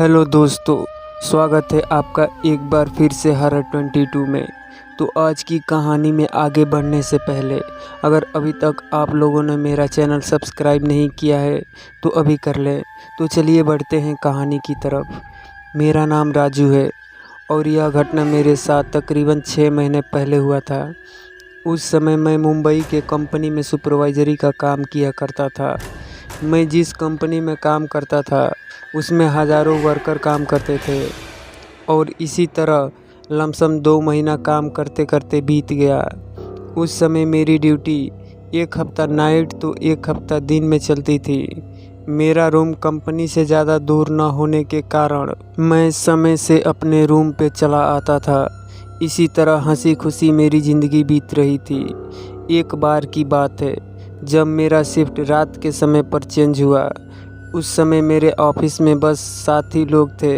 Hello दोस्तों, स्वागत है आपका एक बार फिर से हॉरर 22 में। तो आज की कहानी में आगे बढ़ने से पहले अगर अभी तक आप लोगों ने मेरा चैनल सब्सक्राइब नहीं किया है तो अभी कर लें। तो चलिए बढ़ते हैं कहानी की तरफ। मेरा नाम राजू है और यह घटना मेरे साथ तकरीबन 6 महीने पहले हुआ था। उस समय मैं मुंबई के कंपनी में सुपरवाइजरी का काम किया करता था। मैं जिस कंपनी में काम करता था उसमें हज़ारों वर्कर काम करते थे और इसी तरह लमसम 2 महीना काम करते करते बीत गया। उस समय मेरी ड्यूटी एक हफ़्ता नाइट तो एक हफ़्ता दिन में चलती थी। मेरा रूम कंपनी से ज़्यादा दूर न होने के कारण मैं समय से अपने रूम पे चला आता था। इसी तरह हंसी खुशी मेरी ज़िंदगी बीत रही थी। एक बार की बात है जब मेरा शिफ्ट रात के समय पर चेंज हुआ। उस समय मेरे ऑफिस में बस 7 ही लोग थे।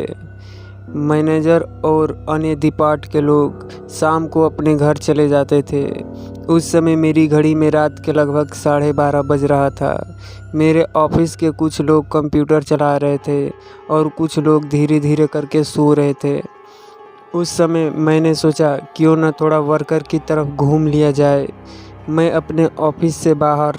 मैनेजर और अन्य डिपार्ट के लोग शाम को अपने घर चले जाते थे। उस समय मेरी घड़ी में रात के लगभग 12:30 बज रहा था। मेरे ऑफिस के कुछ लोग कंप्यूटर चला रहे थे और कुछ लोग धीरे धीरे करके सो रहे थे। उस समय मैंने सोचा क्यों न थोड़ा वर्कर की तरफ घूम लिया जाए। मैं अपने ऑफिस से बाहर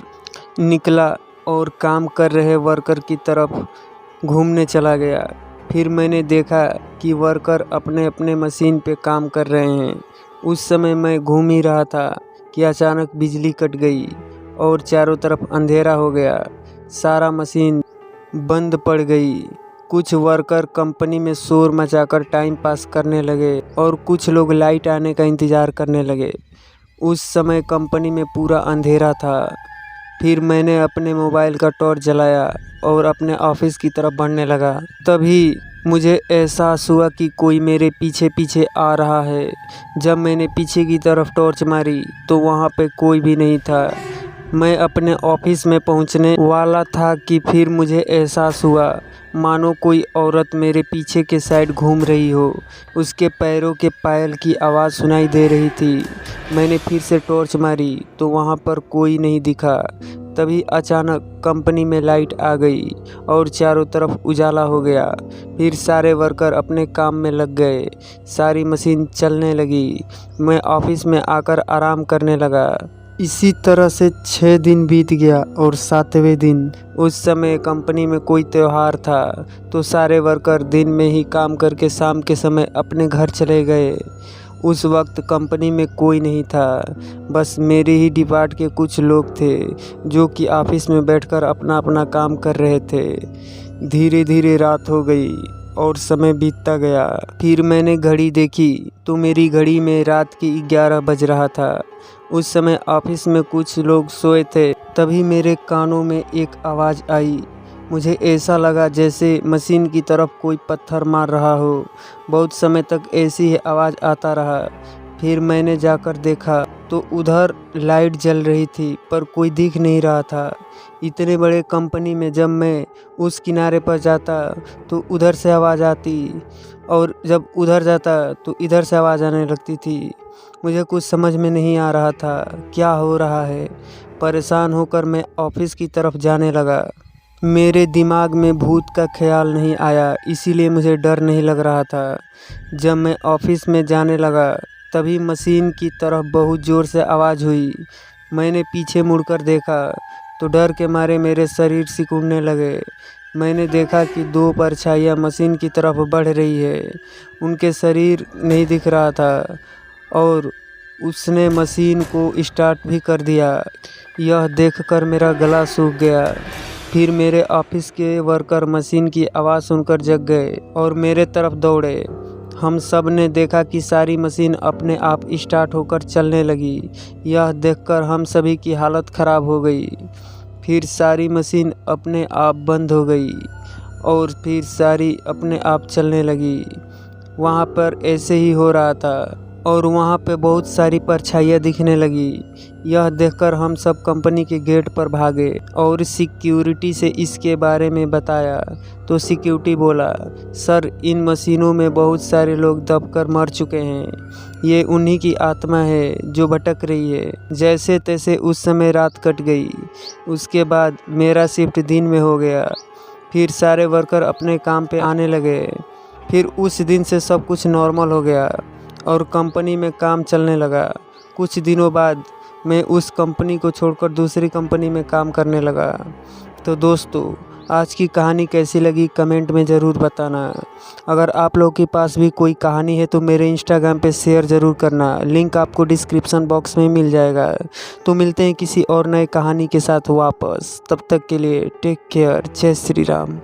निकला और काम कर रहे वर्कर की तरफ घूमने चला गया। फिर मैंने देखा कि वर्कर अपने अपने मशीन पे काम कर रहे हैं। उस समय मैं घूम ही रहा था कि अचानक बिजली कट गई और चारों तरफ अंधेरा हो गया। सारा मशीन बंद पड़ गई। कुछ वर्कर कंपनी में शोर मचाकर टाइम पास करने लगे और कुछ लोग लाइट आने का इंतज़ार करने लगे। उस समय कंपनी में पूरा अंधेरा था। फिर मैंने अपने मोबाइल का टॉर्च जलाया और अपने ऑफिस की तरफ बढ़ने लगा। तभी मुझे एहसास हुआ कि कोई मेरे पीछे पीछे आ रहा है। जब मैंने पीछे की तरफ टॉर्च मारी तो वहाँ पे कोई भी नहीं था। मैं अपने ऑफिस में पहुँचने वाला था कि फिर मुझे एहसास हुआ मानो कोई औरत मेरे पीछे के साइड घूम रही हो। उसके पैरों के पायल की आवाज़ सुनाई दे रही थी। मैंने फिर से टॉर्च मारी तो वहाँ पर कोई नहीं दिखा। तभी अचानक कंपनी में लाइट आ गई और चारों तरफ उजाला हो गया। फिर सारे वर्कर अपने काम में लग गए। सारी मशीन चलने लगी। मैं ऑफिस में आकर आराम करने लगा। इसी तरह से 6 दिन बीत गया और 7वें दिन उस समय कंपनी में कोई त्यौहार था तो सारे वर्कर दिन में ही काम करके शाम के समय अपने घर चले गए। उस वक्त कंपनी में कोई नहीं था, बस मेरे ही डिपार्ट के कुछ लोग थे जो कि ऑफिस में बैठकर अपना अपना काम कर रहे थे। धीरे धीरे रात हो गई और समय बीतता गया। फिर मैंने घड़ी देखी तो मेरी घड़ी में रात की 11 बज रहा था। उस समय ऑफिस में कुछ लोग सोए थे। तभी मेरे कानों में एक आवाज़ आई। मुझे ऐसा लगा जैसे मशीन की तरफ कोई पत्थर मार रहा हो। बहुत समय तक ऐसी ही आवाज़ आता रहा। फिर मैंने जाकर देखा तो उधर लाइट जल रही थी पर कोई दिख नहीं रहा था। इतने बड़े कंपनी में जब मैं उस किनारे पर जाता तो उधर से आवाज़ आती और जब उधर जाता तो इधर से आवाज़ आने लगती थी। मुझे कुछ समझ में नहीं आ रहा था क्या हो रहा है। परेशान होकर मैं ऑफिस की तरफ जाने लगा। मेरे दिमाग में भूत का ख्याल नहीं आया, इसीलिए मुझे डर नहीं लग रहा था। जब मैं ऑफिस में जाने लगा तभी मशीन की तरफ बहुत ज़ोर से आवाज़ हुई। मैंने पीछे मुड़कर देखा तो डर के मारे मेरे शरीर सिकुड़ने लगे। मैंने देखा कि 2 परछाइयाँ मशीन की तरफ बढ़ रही है। उनके शरीर नहीं दिख रहा था और उसने मशीन को स्टार्ट भी कर दिया। यह देखकर मेरा गला सूख गया। फिर मेरे ऑफिस के वर्कर मशीन की आवाज़ सुनकर जग गए और मेरे तरफ दौड़े। हम सब ने देखा कि सारी मशीन अपने आप स्टार्ट होकर चलने लगी। यह देखकर हम सभी की हालत ख़राब हो गई। फिर सारी मशीन अपने आप बंद हो गई और फिर सारी अपने आप चलने लगी। वहाँ पर ऐसे ही हो रहा था और वहाँ पे बहुत सारी परछाइयाँ दिखने लगी। यह देखकर हम सब कंपनी के गेट पर भागे और सिक्योरिटी से इसके बारे में बताया तो सिक्योरिटी बोला, सर इन मशीनों में बहुत सारे लोग दबकर मर चुके हैं। ये उन्हीं की आत्मा है जो भटक रही है। जैसे तैसे उस समय रात कट गई। उसके बाद मेरा शिफ्ट दिन में हो गया। फिर सारे वर्कर अपने काम पे आने लगे। फिर उस दिन से सब कुछ नॉर्मल हो गया और कंपनी में काम चलने लगा। कुछ दिनों बाद मैं उस कंपनी को छोड़कर दूसरी कंपनी में काम करने लगा। तो दोस्तों, आज की कहानी कैसी लगी कमेंट में ज़रूर बताना। अगर आप लोगों के पास भी कोई कहानी है तो मेरे इंस्टाग्राम पे शेयर ज़रूर करना, लिंक आपको डिस्क्रिप्शन बॉक्स में मिल जाएगा। तो मिलते हैं किसी और नए कहानी के साथ वापस, तब तक के लिए टेक केयर, जय श्री राम।